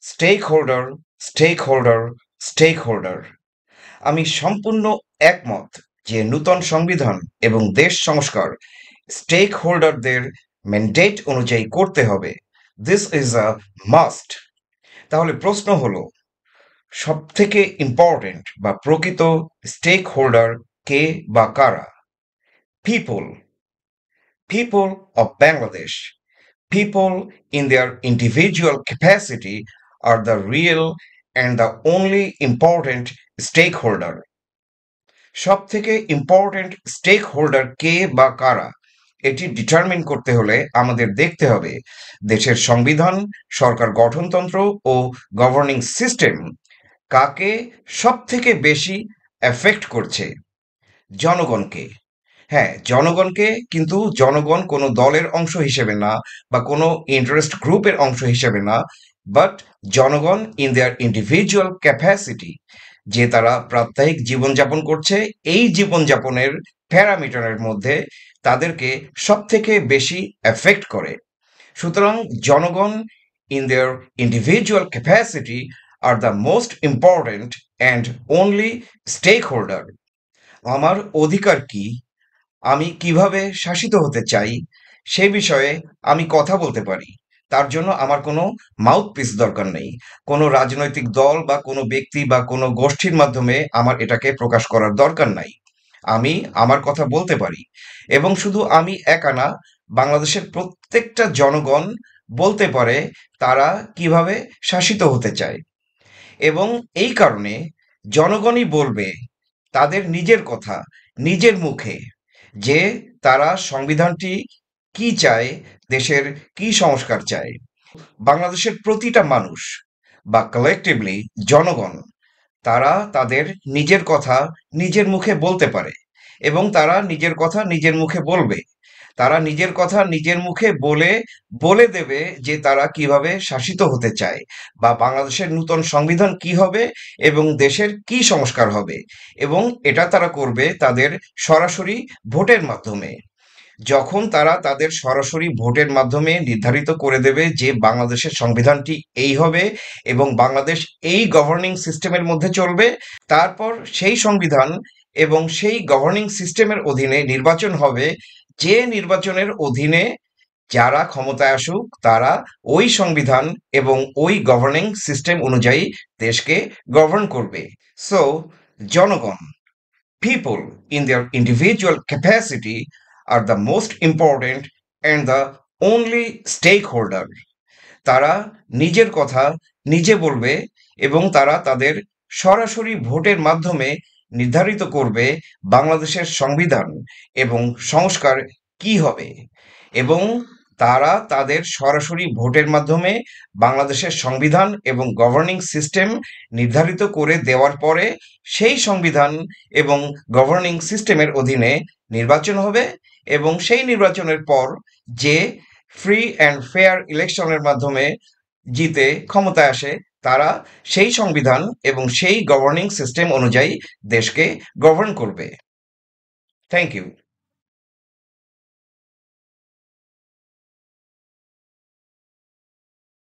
Stakeholder, stakeholder, stakeholder. আমি সম্পূর্ণ একমত যে নূতন সংবিধান এবং দেশ সংস্কার স্টেকহোল্ডারদের ম্যান্ডেট অনুযায়ী করতে হবে। This is a must. তাহলে প্রশ্ন হলো, সবথেকে ইম্পর্টেন্ট বা প্রকৃত স্টেক হোল্ডার কে বা কারা? People, people of Bangladesh, people in their individual capacity are the real and the only important stakeholder. সব থেকে ইম্পর্টেন্ট স্টেক হোল্ডার কে বা কারা, এটি ডিটারমিন করতে হলে আমাদের দেখতে হবে দেশের সংবিধান, সরকার গঠনতন্ত্র ও গভর্নিং সিস্টেম কাকে সব থেকে বেশি এফেক্ট করছে। জনগণকে। হ্যাঁ, জনগণকে, কিন্তু জনগণ কোনো দলের অংশ হিসেবে না বা কোনো ইন্টারেস্ট গ্রুপের অংশ হিসেবে না, বাট জনগণ ইন দেয়ার ইন্ডিভিজুয়াল ক্যাপাসিটি, যে তারা প্রাত্যহিক জীবনযাপন করছে, এই জীবনযাপনের প্যারামিটারের মধ্যে তাদেরকে সব থেকে বেশি এফেক্ট করে। সুতরাং জনগণ ইন দেয়ার ইন্ডিভিজুয়াল ক্যাপাসিটি আর the most important and only stakeholder. আমার অধিকার কি, আমি কিভাবে শাসিত হতে চাই, সে বিষয়ে আমি কথা বলতে পারি। তার জন্য আমার কোনো মাউথপিস দরকার নেই। কোনো রাজনৈতিক দল বা কোনো ব্যক্তি বা কোনো গোষ্ঠীর মাধ্যমে আমার এটাকে প্রকাশ করার দরকার নাই। আমি আমার কথা বলতে পারি, এবং শুধু আমি একা না, বাংলাদেশের প্রত্যেকটা জনগণ বলতে পারে তারা কিভাবে শাসিত হতে চায়। এবং এই কারণে জনগণই বলবে তাদের নিজের কথা নিজের মুখে, যে তারা সংবিধানটি কি চায়, দেশের কি সংস্কার চায়। বাংলাদেশের প্রতিটা মানুষ বা কালেকটিভলি জনগণ, তারা তাদের নিজের কথা নিজের মুখে বলতে পারে, এবং তারা নিজের কথা নিজের মুখে বলবে। তারা নিজের কথা নিজের মুখে বলে বলে দেবে যে তারা কিভাবে শাসিত হতে চায়, বা বাংলাদেশের নূতন সংবিধান কি হবে এবং দেশের কি সংস্কার হবে। এবং এটা তারা করবে তাদের সরাসরি ভোটের মাধ্যমে। যখন তারা তাদের সরাসরি ভোটের মাধ্যমে নির্ধারিত করে দেবে যে বাংলাদেশের সংবিধানটি এই হবে এবং বাংলাদেশ এই গভর্নিং সিস্টেমের মধ্যে চলবে, তারপর সেই সংবিধান এবং সেই গভর্নিং সিস্টেমের অধীনে নির্বাচন হবে, যে নির্বাচনের অধীনে যারা ক্ষমতায় আসুক তারা ওই সংবিধান এবং ওই গভর্নিং সিস্টেম অনুযায়ী দেশকে গভর্ন করবে। সো জনগণ, people in their individual capacity are the most important and the only stakeholder. তারা নিজের কথা নিজে বলবে, এবং তারা তাদের সরাসরি ভোটের মাধ্যমে নির্ধারিত করবে বাংলাদেশের সংবিধান এবং সংস্কার কি হবে। এবং তারা তাদের সরাসরি ভোটের মাধ্যমে বাংলাদেশের সংবিধান এবং গভর্নিং সিস্টেম নির্ধারিত করে দেওয়ার পরে সেই সংবিধান এবং গভর্নিং সিস্টেমের অধীনে নির্বাচন হবে, এবং সেই নির্বাচনের পর যে ফ্রি অ্যান্ড ফেয়ার ইলেকশনের মাধ্যমে জিতে ক্ষমতায় আসে, তারা সেই সংবিধান এবং সেই গভর্নিং সিস্টেম অনুযায়ী দেশকে গভর্ন করবে। Thank you.